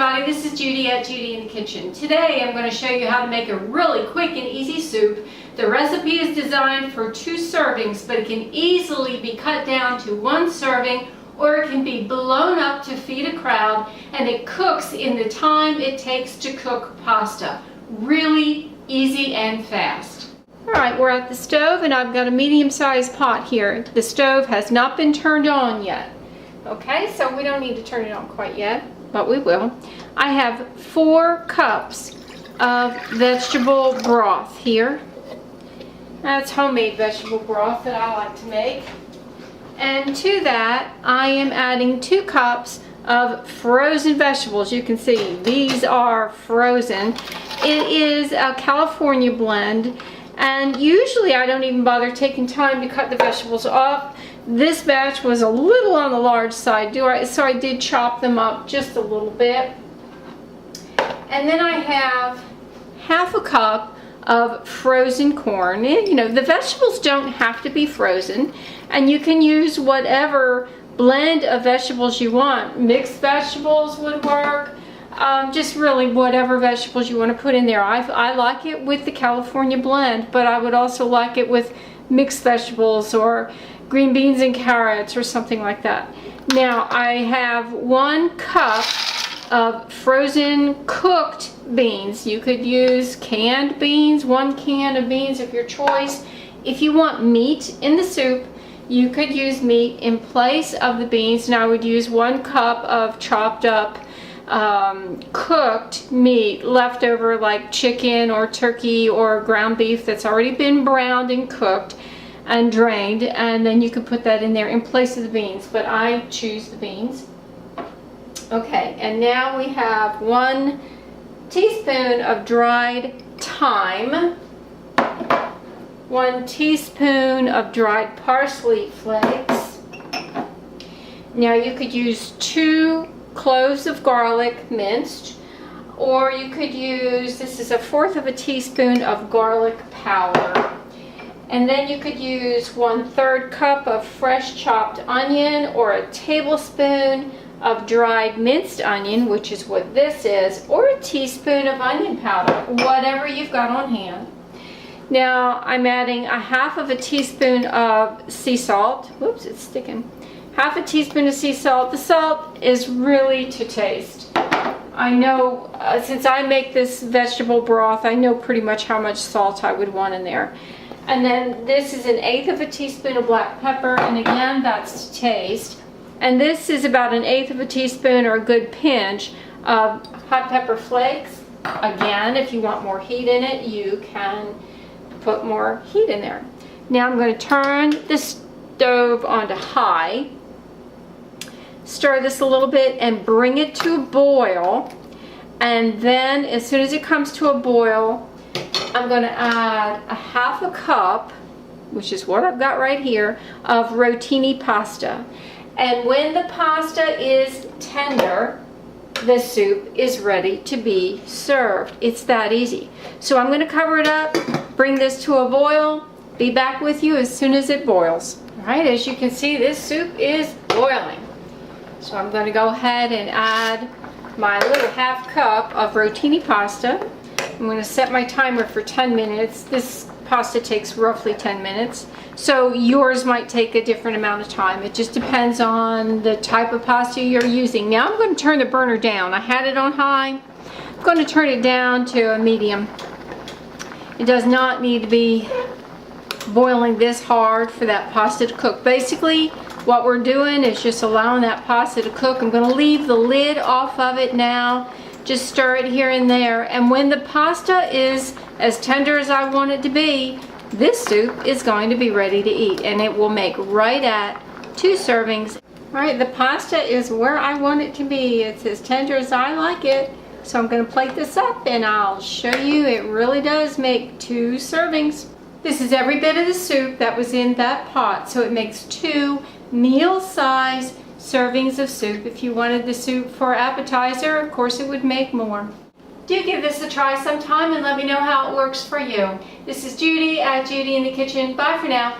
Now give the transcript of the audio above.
everybody, this is Judy at Judi in the Kitchen. Today I'm going to show you how to make a really quick and easy soup. The recipe is designed for 2 servings, but it can easily be cut down to 1 serving, or it can be blown up to feed a crowd, and it cooks in the time it takes to cook pasta. Really easy and fast. Alright, we're at the stove and I've got a medium-sized pot here. The stove has not been turned on yet. Okay, so we don't need to turn it on quite yet, but we will. I have 4 cups of vegetable broth here. That's homemade vegetable broth that I like to make. And to that, I am adding 2 cups of frozen vegetables. You can see these are frozen. It is a California blend, and usually I don't even bother taking time to cut the vegetables up. This batch was a little on the large side, so I did chop them up just a little bit. And then I have half a cup of frozen corn. You know, the vegetables don't have to be frozen, and you can use whatever blend of vegetables you want. Mixed vegetables would work. Just really whatever vegetables you want to put in there. I like it with the California blend, but I would also like it with mixed vegetables or green beans and carrots or something like that. Now I have 1 cup of frozen cooked beans. You could use canned beans, 1 can of beans of your choice. If you want meat in the soup, you could use meat in place of the beans, and I would use 1 cup of chopped up cooked meat, leftover like chicken or turkey or ground beef that's already been browned and cooked and drained, and then you can put that in there in place of the beans, but I choose the beans. Okay, and now we have 1 teaspoon of dried thyme, 1 teaspoon of dried parsley flakes. Now you could use 2 cloves of garlic minced, or you could use, this is 1/4 of a teaspoon of garlic powder. And then you could use 1/3 cup of fresh chopped onion, or a tablespoon of dried minced onion, which is what this is, or a teaspoon of onion powder, whatever you've got on hand. Now I'm adding 1/2 of a teaspoon of sea salt. Whoops, it's sticking. 1/2 a teaspoon of sea salt. The salt is really to taste. I know, since I make this vegetable broth, I know pretty much how much salt I would want in there. And then this is 1/8 of a teaspoon of black pepper, and again, that's to taste. And this is about 1/8 of a teaspoon, or a good pinch, of hot pepper flakes. Again, if you want more heat in it, you can put more heat in there. Now I'm going to turn the stove onto high. Stir this a little bit and bring it to a boil. And then as soon as it comes to a boil, I'm going to add 1/2 cup, which is what I've got right here, of Rotini pasta. And when the pasta is tender, the soup is ready to be served. It's that easy. So I'm going to cover it up, bring this to a boil, be back with you as soon as it boils. All right, as you can see, this soup is boiling. So I'm going to go ahead and add my little 1/2 cup of Rotini pasta. I'm going to set my timer for 10 minutes. This pasta takes roughly 10 minutes. So yours might take a different amount of time. It just depends on the type of pasta you're using. Now I'm going to turn the burner down. I had it on high. I'm going to turn it down to a medium. It does not need to be boiling this hard for that pasta to cook. Basically, what we're doing is just allowing that pasta to cook. I'm going to leave the lid off of it now. Just stir it here and there, and when the pasta is as tender as I want it to be, this soup is going to be ready to eat, and it will make right at 2 servings. Alright, the pasta is where I want it to be. It's as tender as I like it. So I'm going to plate this up and I'll show you it really does make 2 servings. This is every bit of the soup that was in that pot, so it makes 2 meal-sized servings of soup. If you wanted the soup for appetizer, of course it would make more. Do give this a try sometime and let me know how it works for you. This is Judi at Judi in the Kitchen. Bye for now.